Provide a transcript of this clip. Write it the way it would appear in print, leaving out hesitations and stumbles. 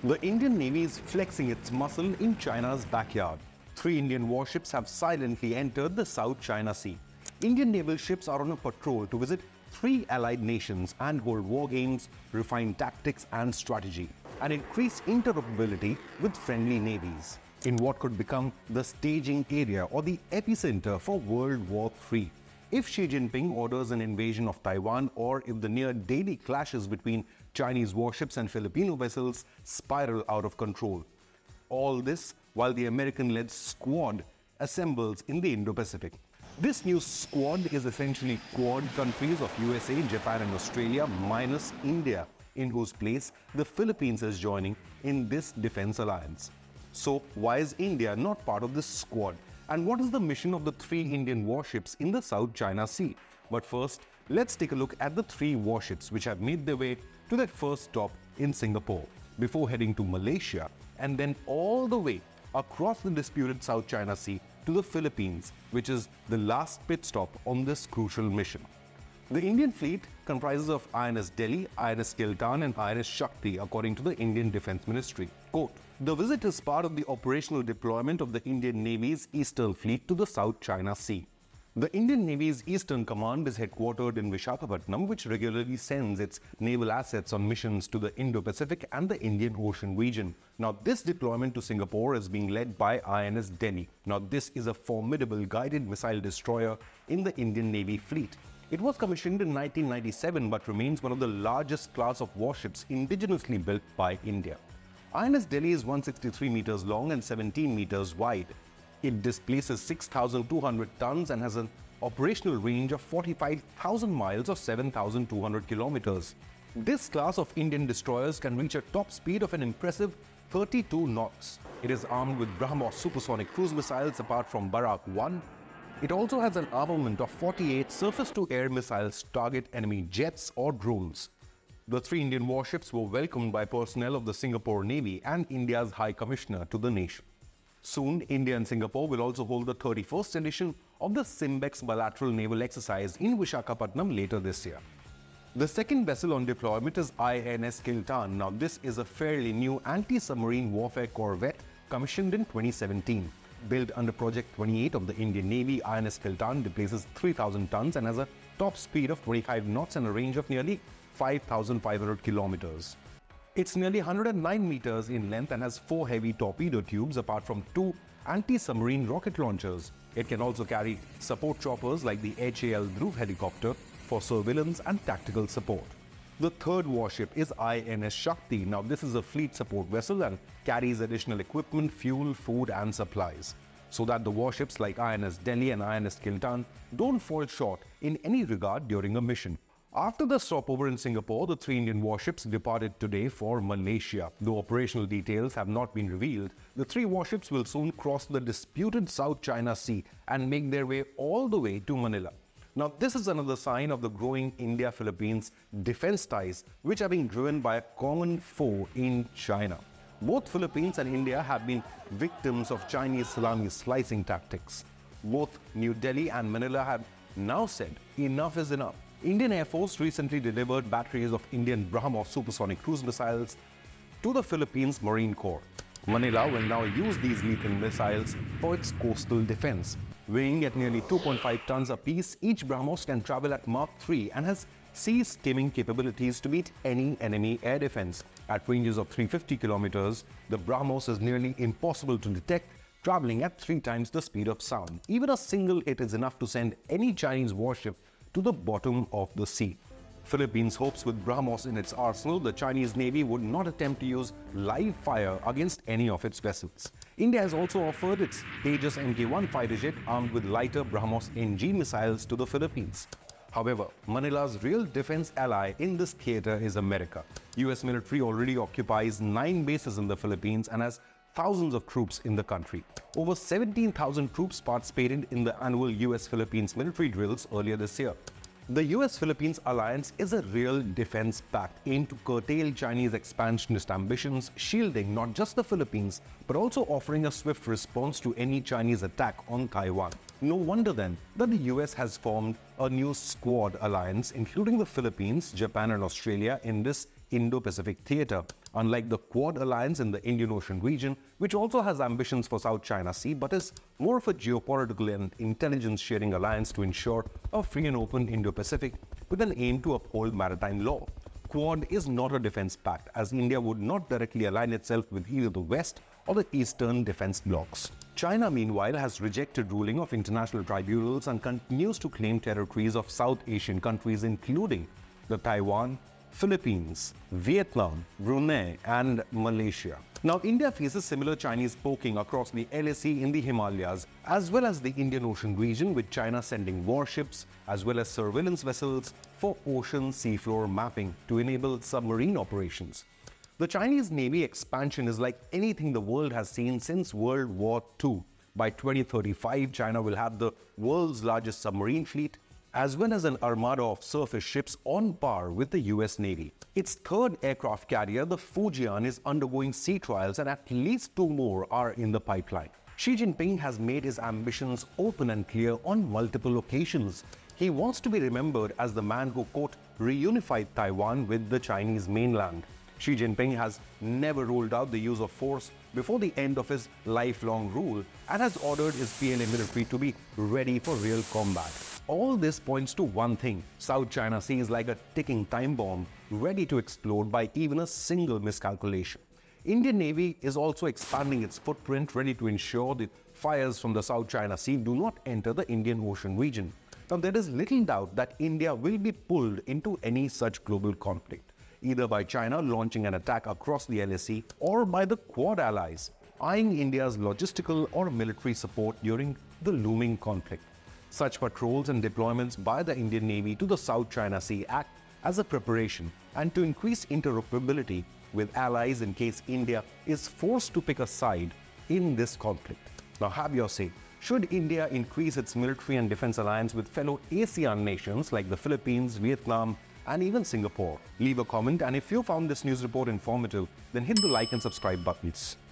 The Indian Navy is flexing its muscle in China's backyard. 3 Indian warships have silently entered the South China Sea. Indian naval ships are on a patrol to visit 3 allied nations and hold war games, refine tactics and strategy, and increase interoperability with friendly navies in what could become the staging area or the epicenter for World War III. If Xi Jinping orders an invasion of Taiwan, or if the near daily clashes between Chinese warships and Filipino vessels spiral out of control. All this while the American-led Squad assembles in the Indo-Pacific. This new Squad is essentially Quad countries of USA, Japan and Australia minus India, in whose place the Philippines is joining in this defense alliance. So why is India not part of this Squad? And what is the mission of the 3 Indian warships in the South China Sea? But first, let's take a look at the 3 warships which have made their way to their first stop in Singapore, before heading to Malaysia and then all the way across the disputed South China Sea to the Philippines, which is the last pit stop on this crucial mission. The Indian fleet comprises of INS Delhi, INS Kiltan and INS Shakti, according to the Indian Defence Ministry. Quote, "The visit is part of the operational deployment of the Indian Navy's Eastern Fleet to the South China Sea." The Indian Navy's Eastern Command is headquartered in Visakhapatnam, which regularly sends its naval assets on missions to the Indo-Pacific and the Indian Ocean region. Now, this deployment to Singapore is being led by INS Delhi. Now, this is a formidable guided missile destroyer in the Indian Navy fleet. It was commissioned in 1997 but remains one of the largest class of warships indigenously built by India. INS Delhi is 163 meters long and 17 meters wide. It displaces 6,200 tons and has an operational range of 45,000 miles or 7,200 kilometers. This class of Indian destroyers can reach a top speed of an impressive 32 knots. It is armed with BrahMos supersonic cruise missiles apart from Barak 1. It also has an armament of 48 surface-to-air missiles to target enemy jets or drones. The 3 Indian warships were welcomed by personnel of the Singapore Navy and India's High Commissioner to the nation. Soon, India and Singapore will also hold the 31st edition of the SIMBEX bilateral naval exercise in Visakhapatnam later this year. The second vessel on deployment is INS Kiltan. Now, this is a fairly new anti-submarine warfare corvette commissioned in 2017. Built under Project 28 of the Indian Navy, INS Kiltan displaces 3,000 tons and has a top speed of 25 knots and a range of nearly 5,500 kilometers. It's nearly 109 meters in length and has 4 heavy torpedo tubes apart from 2 anti-submarine rocket launchers. It can also carry support choppers like the HAL Dhruv helicopter for surveillance and tactical support. The third warship is INS Shakti. Now, this is a fleet support vessel and carries additional equipment, fuel, food and supplies, so that the warships like INS Delhi and INS Kiltan don't fall short in any regard during a mission. After the stopover in Singapore, the 3 Indian warships departed today for Malaysia. Though operational details have not been revealed, the 3 warships will soon cross the disputed South China Sea and make their way all the way to Manila. Now, this is another sign of the growing India-Philippines defense ties, which are being driven by a common foe in China. Both Philippines and India have been victims of Chinese salami slicing tactics. Both New Delhi and Manila have now said enough is enough. Indian Air Force recently delivered batteries of Indian BrahMos supersonic cruise missiles to the Philippines Marine Corps. Manila will now use these lethal missiles for its coastal defense. Weighing at nearly 2.5 tons apiece, each BrahMos can travel at Mach 3 and has sea skimming capabilities to meet any enemy air defense. At ranges of 350 kilometers, the BrahMos is nearly impossible to detect, traveling at 3 times the speed of sound. Even a single hit is enough to send any Chinese warship to the bottom of the sea. Philippines hopes with BrahMos in its arsenal, the Chinese Navy would not attempt to use live fire against any of its vessels. India has also offered its Tejas Mk-1 fighter jet armed with lighter BrahMos NG missiles to the Philippines. However, Manila's real defense ally in this theater is America. US military already occupies 9 bases in the Philippines and has thousands of troops in the country. Over 17,000 troops participated in the annual US-Philippines military drills earlier this year. The US-Philippines alliance is a real defense pact aimed to curtail Chinese expansionist ambitions, shielding not just the Philippines, but also offering a swift response to any Chinese attack on Taiwan. No wonder then that the US has formed a new Squad alliance, including the Philippines, Japan and Australia in this Indo-Pacific theater. Unlike the Quad alliance in the Indian Ocean region, which also has ambitions for South China Sea but is more of a geopolitical and intelligence-sharing alliance to ensure a free and open Indo-Pacific with an aim to uphold maritime law. Quad is not a defense pact, as India would not directly align itself with either the West or the Eastern defense blocs. China, meanwhile, has rejected ruling of international tribunals and continues to claim territories of South Asian countries, including the Taiwan, Philippines, Vietnam, Brunei, and Malaysia. Now, India faces similar Chinese poking across the LAC in the Himalayas, as well as the Indian Ocean region, with China sending warships as well as surveillance vessels for ocean seafloor mapping to enable submarine operations. The Chinese Navy expansion is like anything the world has seen since World War II. By 2035, China will have the world's largest submarine fleet, as well as an armada of surface ships on par with the US Navy. Its third aircraft carrier, the Fujian, is undergoing sea trials, and at least 2 more are in the pipeline. Xi Jinping has made his ambitions open and clear on multiple occasions. He wants to be remembered as the man who, quote, reunified Taiwan with the Chinese mainland. Xi Jinping has never ruled out the use of force before the end of his lifelong rule and has ordered his PLA military to be ready for real combat. All this points to one thing: South China Sea is like a ticking time bomb, ready to explode by even a single miscalculation. Indian Navy is also expanding its footprint, ready to ensure the fires from the South China Sea do not enter the Indian Ocean region. Now, there is little doubt that India will be pulled into any such global conflict, either by China launching an attack across the LAC or by the Quad allies, eyeing India's logistical or military support during the looming conflict. Such patrols and deployments by the Indian Navy to the South China Sea act as a preparation and to increase interoperability with allies in case India is forced to pick a side in this conflict. Now, have your say. Should India increase its military and defense alliance with fellow ASEAN nations like the Philippines, Vietnam, and even Singapore? Leave a comment, and if you found this news report informative, then hit the like and subscribe buttons.